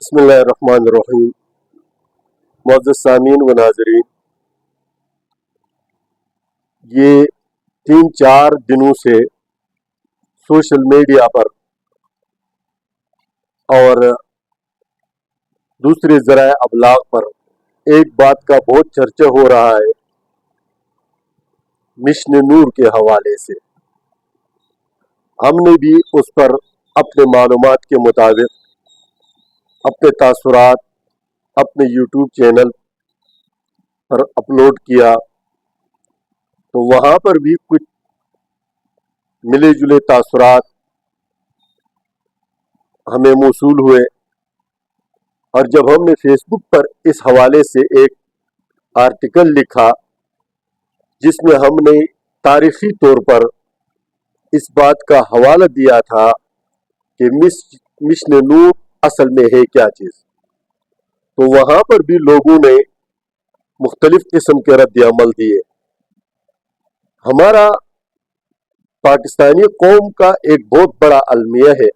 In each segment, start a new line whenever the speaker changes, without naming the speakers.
بسم اللہ الرحمن الرحیم۔ معزز سامعین و ناظرین، یہ 3-4 دنوں سے سوشل میڈیا پر اور دوسرے ذرائع ابلاغ پر ایک بات کا بہت چرچا ہو رہا ہے، مشن نور کے حوالے سے۔ ہم نے بھی اس پر اپنے معلومات کے مطابق اپنے تاثرات اپنے یوٹیوب چینل پر اپلوڈ کیا، تو وہاں پر بھی کچھ ملے جلے تاثرات ہمیں موصول ہوئے، اور جب ہم نے فیس بک پر اس حوالے سے ایک آرٹیکل لکھا جس میں ہم نے تاریخی طور پر اس بات کا حوالہ دیا تھا کہ مشن نور اصل میں ہے کیا چیز، تو وہاں پر بھی لوگوں نے مختلف قسم کے رد عمل دیے۔ ہمارا پاکستانی قوم کا ایک بہت بڑا المیہ ہے،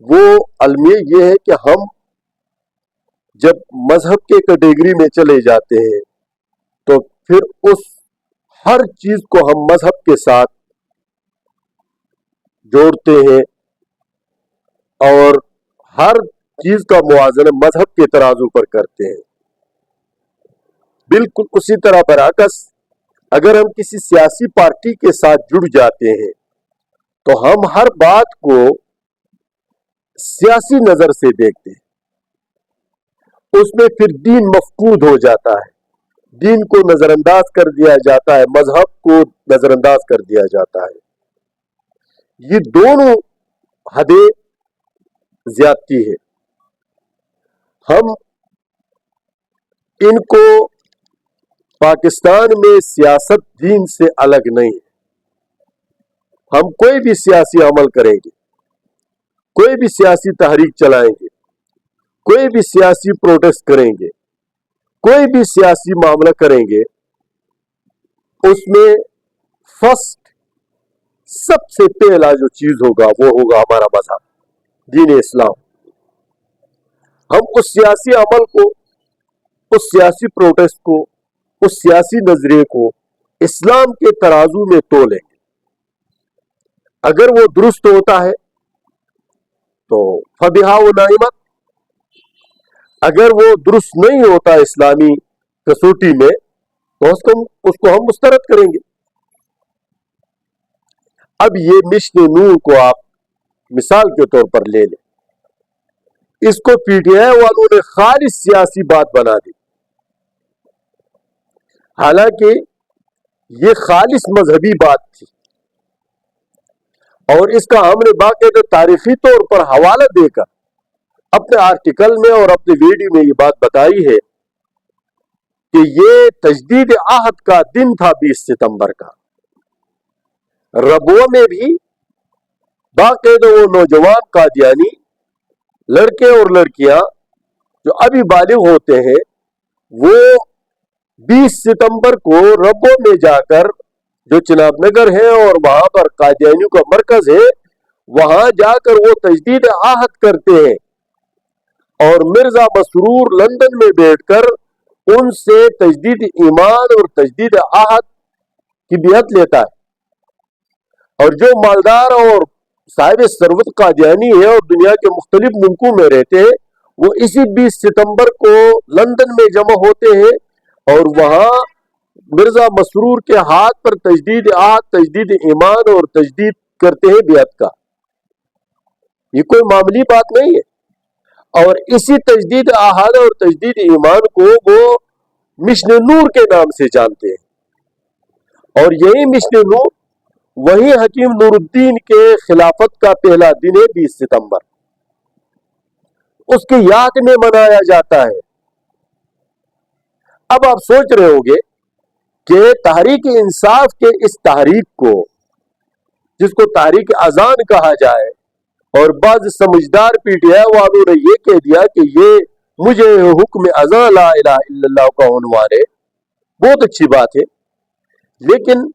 وہ المیہ یہ ہے کہ ہم جب مذہب کے کیٹیگری میں چلے جاتے ہیں تو پھر اس ہر چیز کو ہم مذہب کے ساتھ جوڑتے ہیں اور ہر چیز کا موازنہ مذہب کے ترازو پر کرتے ہیں۔ بالکل اسی طرح برعکس اگر ہم کسی سیاسی پارٹی کے ساتھ جڑ جاتے ہیں تو ہم ہر بات کو سیاسی نظر سے دیکھتے ہیں، اس میں پھر دین مفقود ہو جاتا ہے، دین کو نظر انداز کر دیا جاتا ہے، مذہب کو نظر انداز کر دیا جاتا ہے۔ یہ دونوں حدیں زیادتی ہے۔ ہم ان کو پاکستان میں سیاست دین سے الگ نہیں ہے۔ ہم کوئی بھی سیاسی عمل کریں گے، کوئی بھی سیاسی تحریک چلائیں گے، کوئی بھی سیاسی پروٹیسٹ کریں گے، کوئی بھی سیاسی معاملہ کریں گے، اس میں فرسٹ سب سے پہلا جو چیز ہوگا وہ ہوگا ہمارا مذہب، دین اسلام۔ ہم اس سیاسی عمل کو، اس سیاسی پروٹیسٹ کو، اس سیاسی نظریے کو اسلام کے ترازو میں تولیں گے۔ اگر وہ درست ہوتا ہے تو فبہا و نعمت، اگر وہ درست نہیں ہوتا اسلامی کسوٹی میں تو اس کو ہم مسترد کریں گے۔ اب یہ مشن نور کو آپ مثال کے طور پر لے لیں، اس کو پی ٹی آئی والوں نے خالص سیاسی بات بنا دی، حالانکہ یہ خالص مذہبی بات تھی، اور اس کا ہم نے باقاعدہ تاریخی طور پر حوالہ دے کر اپنے آرٹیکل میں اور اپنے ویڈیو میں یہ بات بتائی ہے کہ یہ تجدید عہد کا دن تھا 20 ستمبر کا۔ ربوہ میں بھی باقاعدہ وہ نوجوان قادیانی لڑکے اور لڑکیاں جو ابھی بالغ ہوتے ہیں، وہ 20 ستمبر کو ربوہ میں جا کر، جو چناب نگر ہے اور وہاں پر قادیانیوں کا مرکز ہے، وہاں جا کر وہ تجدید عہد کرتے ہیں، اور مرزا مسرور لندن میں بیٹھ کر ان سے تجدید ایمان اور تجدید عہد کی بیعت لیتا ہے۔ اور جو مالدار اور صاحب ثروت قادیانی ہے اور دنیا کے مختلف ملکوں میں رہتے ہیں، وہ اسی 20 ستمبر کو لندن میں جمع ہوتے ہیں اور وہاں مرزا مسرور کے ہاتھ پر تجدید عہد، تجدید ایمان اور تجدید کرتے ہیں بیعت کا۔ یہ کوئی معمولی بات نہیں ہے، اور اسی تجدید عہد اور تجدید ایمان کو وہ مشن نور کے نام سے جانتے ہیں، اور یہی مشن نور وہی حکیم نور الدین کے خلافت کا پہلا دن ہے 20 ستمبر، اس کی یاد میں منایا جاتا ہے۔ اب آپ سوچ رہے ہوں گے کہ تحریک انصاف کے اس تحریک کو، جس کو تحریک اذان کہا جائے، اور بعض سمجھدار پی ٹی آئی والوں نے یہ کہہ دیا کہ یہ مجھے حکم اذان لا الہ الا اللہ کا عنوان ہے، بہت اچھی بات ہے، لیکن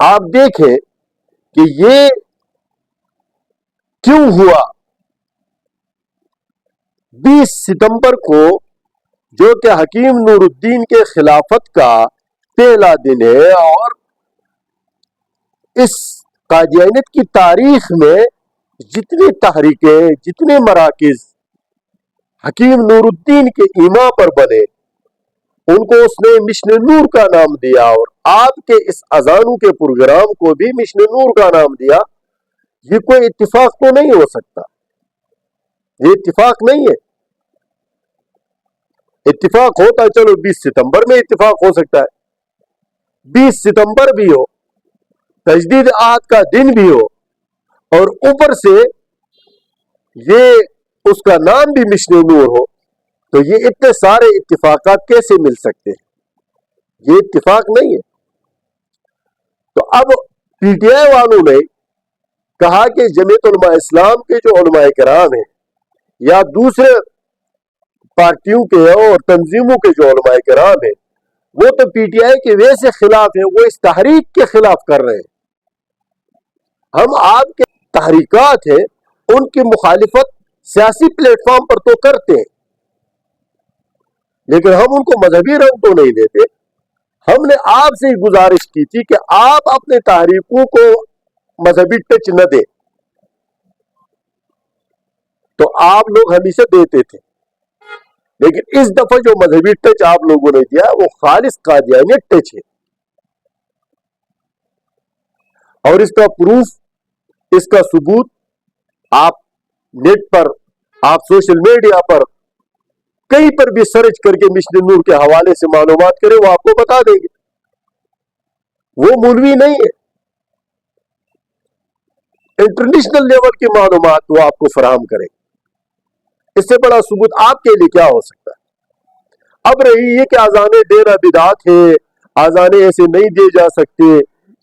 آپ دیکھیں کہ یہ کیوں ہوا؟ 20 सितंबर को जो कि हकीम नूरुद्दीन के खिलाफत का पहला दिन है, और इस कादियानियत की तारीख में जितनी तहरीकें, जितने मराकिज हकीम नूरुद्दीन के ईमा पर बने, उनको उसने मिशन नूर का नाम दिया, और आपके इस अजानों के प्रोग्राम को भी मिशन नूर का नाम दिया। ये कोई इत्तिफाक तो नहीं हो सकता, ये इत्तिफाक नहीं है। इत्तिफाक होता चलो 20 सितंबर में इत्तिफाक हो सकता है, 20 सितंबर भी हो, तजदीद आहद का दिन भी हो, और ऊपर से ये उसका नाम भी मिशन नूर हो, तो ये इतने सारे इत्तिफाकात कैसे मिल सकते हैं? ये इत्तिफाक नहीं है। तो अब पीटीआई वालों ने कहा कि जमीयत उलमा इस्लाम के जो उलमा किराम हैं या दूसरे पार्टियों के और तंजीमों के जो उलमा किराम हैं, वो तो पीटीआई के वैसे खिलाफ है, वो इस तहरीक के खिलाफ कर रहे हैं। हम आपके तहरीकात है उनकी मुखालिफत सियासी प्लेटफॉर्म पर तो करते हैं, लेकिन हम उनको मजहबी रंग तो नहीं देते। हमने आपसे ही गुजारिश की थी कि आप अपने तहरीकों को मजहबी टच न दें, तो आप लोग हमेशा देते थे, लेकिन इस दफा जो मजहबी टच आप लोगों ने दिया वो खालिस कादियानियत टच है। और इसका प्रूफ, इसका सबूत आप नेट पर, आप सोशल मीडिया पर कहीं पर भी सर्च करके मिशन नूर के हवाले से मालूमात करें, वो आपको बता देंगे। वो मौलवी नहीं है, इंटरनेशनल लेवल की मालूमात वो आपको फराहम करें। इससे बड़ा सबूत आपके लिए क्या हो सकता है? अब रही है कि आजाने देना बिदात है, आजाने ऐसे नहीं दिए जा सकते,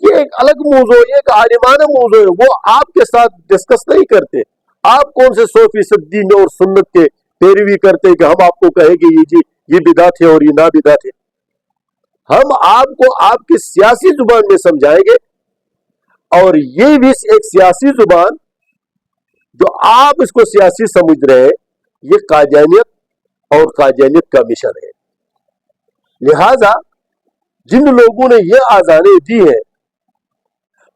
ये एक अलग मौजू है, एक आलिमाना मौजू है, वो आपके साथ डिस्कस नहीं करते। आप कौन से 100% दीन और सुन्नत के पैरवी करते कि हम आपको कहेंगे ये जी ये बिदात है और ये ना बिदात है। हम आपको आपकी सियासी जुबान में समझाएंगे, और ये भी एक सियासी जुबान जो आप इसको सियासी समझ रहे हैं, ये कादियानियत और कादियानियत का मिशन है। लिहाजा जिन लोगों ने ये आजानें दी है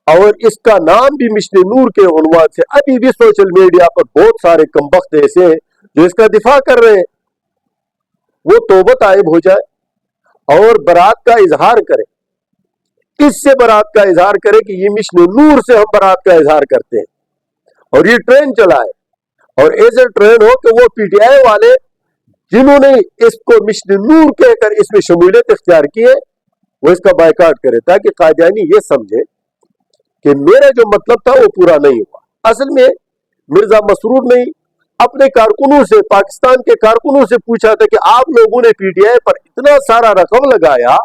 और इसका नाम भी मिशन नूर के उन्वान से, अभी भी सोशल मीडिया पर बहुत सारे कमबख्त ऐसे हैं जो इसका दिफा कर रहे हैं, वो तौबा ताइब हो जाए और बरात का इजहार करे, इससे बरात का इजहार करे कि ये मिशन नूर से हम बरात का इजहार करते हैं, और ये ट्रेन चलाए, और ऐसे ट्रेन हो कि वो पीटीआई वाले जिन्होंने इसको मिशन नूर कहकर इसमें शमूलियत इख्तियार की है, वो इसका बायकाट करे, ताकि कादियानी ये समझे कि मेरा जो मतलब था वो पूरा नहीं हुआ। असल में मिर्जा मसरूर ने अपने कारकुनों से, पाकिस्तान के कारकुनों से पूछा था कि आप लोगों ने पीटीआई पर इतना सारा रकम लगाया,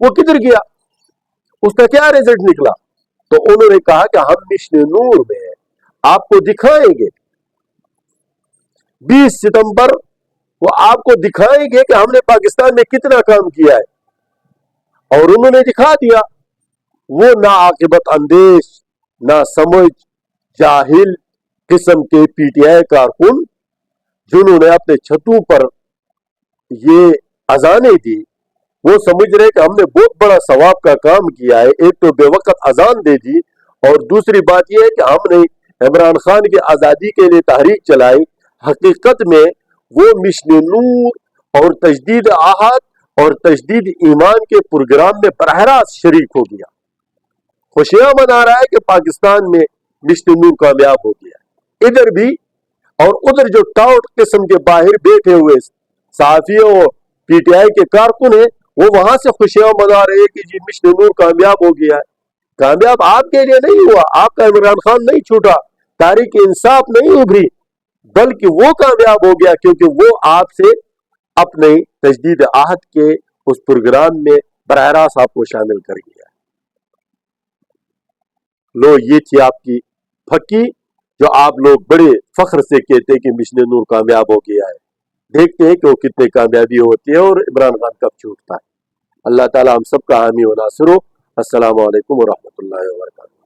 वो किधर गया, उसका क्या रिजल्ट निकला? तो उन्होंने कहा कि हम मिशन नूर में आपको दिखाएंगे, 20 सितंबर वो आपको दिखाएंगे कि हमने पाकिस्तान में कितना काम किया है। और उन्होंने दिखा दिया। वो ना आकिबत अंदेश, ना समझ, जाहिल किस्म के पीटीआई कारकुन जिन्होंने अपने छतों पर ये अजानें दी, वो समझ रहे कि हमने बहुत बड़ा सवाब का काम किया है। एक तो बेवकत अजान दे दी, और दूसरी बात यह है कि हमने इमरान खान की आज़ादी के लिए तहरीक चलाई। हकीकत में वो मिशन नूर और तजदीद आहद और तजदीद ईमान के प्रोग्राम में बराह रास्त शरीक हो गया। खुशियां मना रहा है कि पाकिस्तान में मिशन नूर कामयाब हो गया। इधर भी और उधर जो टाउट किस्म के बाहर बैठे हुए सहाफियों और पीटीआई के कारकुन है, वो वहां से खुशियां मना रहे हैं कि जी मिशन नूर कामयाब हो गया है। कामयाब आपके लिए नहीं हुआ, आपका इमरान खान नहीं छूटा, तारीख इंसाफ नहीं उभरी, बल्कि वो कामयाब हो गया क्योंकि वो आपसे अपने तजदीद आहद के उस प्रोग्राम में बराह रास्त आपको शामिल कर गया। लो, ये थी आपकी फकी, जो आप लोग बड़े फख्र से कहते हैं कि मिशन नूर कामयाब हो गया है। देखते हैं कि वो कितने कामयाबी होती है और इमरान खान कब छूटता है। अल्लाह ताला हम सब का हामी व नासिर हो। अस्सलामु अलैकुम व रहमतुल्लाहि व बरकातहू।